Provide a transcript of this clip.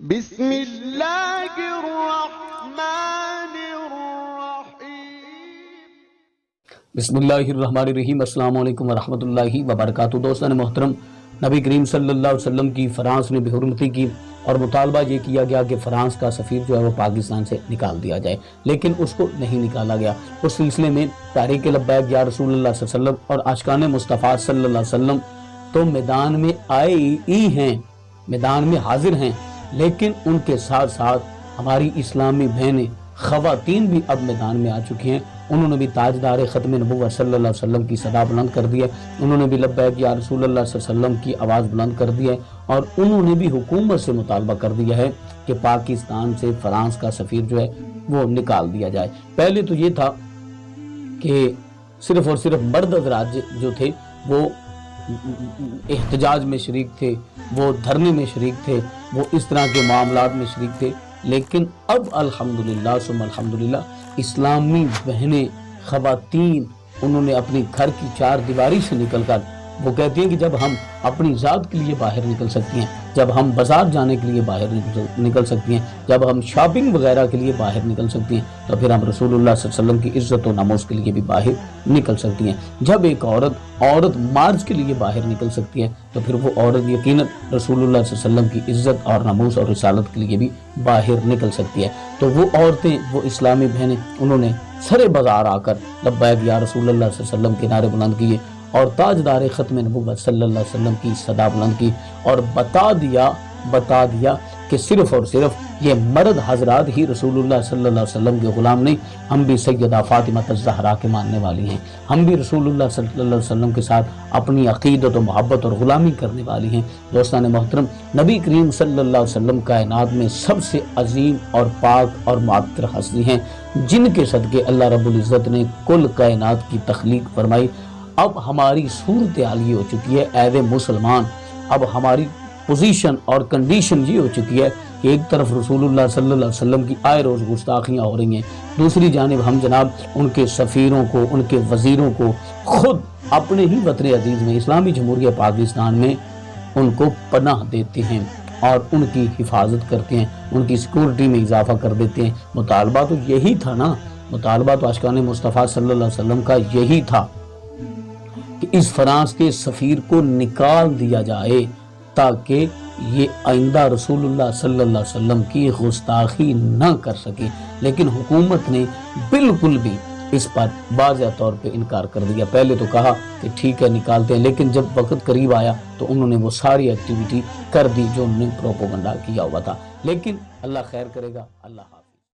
بسم اللہ الرحمن الرحیم۔ بسم اللہ الرحمن الرحیم۔ السلام علیکم ورحمۃ اللہ وبرکاتہ۔ دوستان محترم، نبی کریم صلی اللہ علیہ وسلم کی فرانس نے بے حرمتی کی اور مطالبہ یہ کیا گیا کہ فرانس کا سفیر جو ہے وہ پاکستان سے نکال دیا جائے، لیکن اس کو نہیں نکالا گیا۔ اس سلسلے میں تحریک لبیک یا رسول اللہ صلی اللہ علیہ وسلم اور عاشقان مصطفیٰ صلی اللہ علیہ وسلم تو میدان میں آئے ہی ہیں، میدان میں حاضر ہیں، لیکن ان کے ساتھ ساتھ ہماری اسلامی بہنیں خواتین بھی اب میدان میں آ چکی ہیں۔ انہوں نے بھی تاجدار ختم نبوت صلی اللہ علیہ وسلم کی صدا بلند کر دی ہے، انہوں نے بھی لبیک یا رسول اللہ صلی اللہ علیہ وسلم کی آواز بلند کر دی ہے، اور انہوں نے بھی حکومت سے مطالبہ کر دیا ہے کہ پاکستان سے فرانس کا سفیر جو ہے وہ نکال دیا جائے۔ پہلے تو یہ تھا کہ صرف اور صرف مرد حضرات جو تھے وہ احتجاج میں شریک تھے، وہ دھرنے میں شریک تھے، وہ اس طرح کے معاملات میں شریک تھے، لیکن اب الحمدللہ ثم الحمدللہ اسلامی بہنیں خواتین انہوں نے اپنی گھر کی چار دیواری سے نکل کر وہ کہتی ہیں کہ جب ہم اپنی ذات کے لیے باہر نکل سکتی ہیں، جب ہم بازار جانے کے لیے باہر نکل سکتی ہیں، جب ہم شاپنگ وغیرہ کے لیے باہر نکل سکتی ہیں، تو پھر ہم رسول اللہ صلی اللہ علیہ وسلم کی عزت و ناموس کے لیے بھی باہر نکل سکتی ہیں۔ جب ایک عورت مارچ کے لیے باہر نکل سکتی ہے، تو پھر وہ عورت یقیناً رسول اللہ صلی اللہ علیہ وسلم کی عزت اور ناموس اور رسالت کے لیے بھی باہر نکل سکتی ہے۔ تو وہ عورتیں، وہ اسلامی بہنیں، انہوں نے سرے بازار آ کر لبیک یا رسول اللہ صلی اللہ علیہ وسلم کے نعرے بلند کیے اور تاجدار ختم نبوت صلی اللہ علیہ وسلم کی صدا بلند کی، اور بتا دیا کہ صرف اور صرف یہ مرد حضرات ہی رسول اللہ صلی اللہ علیہ وسلم کے غلام نہیں، ہم بھی سیدہ فاطمہ الزہرا کے ماننے والی ہیں، ہم بھی رسول اللہ صلی اللہ علیہ وسلم کے ساتھ اپنی عقیدت و محبت اور غلامی کرنے والی ہیں۔ دوستان محترم، نبی کریم صلی اللہ علیہ وسلم کائنات میں سب سے عظیم اور پاک اور معطر ہستی ہیں، جن کے صدقے اللہ رب العزت نے کل کائنات کی تخلیق فرمائی۔ اب ہماری صورتحال یہ ہو چکی ہے ایز اے مسلمان، اب ہماری پوزیشن اور کنڈیشن یہ ہو چکی ہے کہ ایک طرف رسول اللہ صلی اللہ علیہ وسلم کی آئے روز گستاخیاں ہو رہی ہیں، دوسری جانب ہم جناب ان کے سفیروں کو، ان کے وزیروں کو خود اپنے ہی وطن عزیز میں اسلامی جمہوریہ پاکستان میں ان کو پناہ دیتے ہیں اور ان کی حفاظت کرتے ہیں، ان کی سیکورٹی میں اضافہ کر دیتے ہیں۔ مطالبہ تو یہی تھا نا، مطالبہ تو عاشقان مصطفیٰ صلی اللہ علیہ وسلم کا یہی تھا کہ اس فرانس کے سفیر کو نکال دیا جائے تاکہ یہ آئندہ رسول اللہ صلی اللہ علیہ وسلم کی گستاخی نہ کر سکے، لیکن حکومت نے بالکل بھی اس پر واضح طور پہ انکار کر دیا۔ پہلے تو کہا کہ ٹھیک ہے نکالتے ہیں، لیکن جب وقت قریب آیا تو انہوں نے وہ ساری ایکٹیویٹی کر دی جو انہوں نے پروپیگنڈا کیا ہوا تھا۔ لیکن اللہ خیر کرے گا، اللہ حافظ۔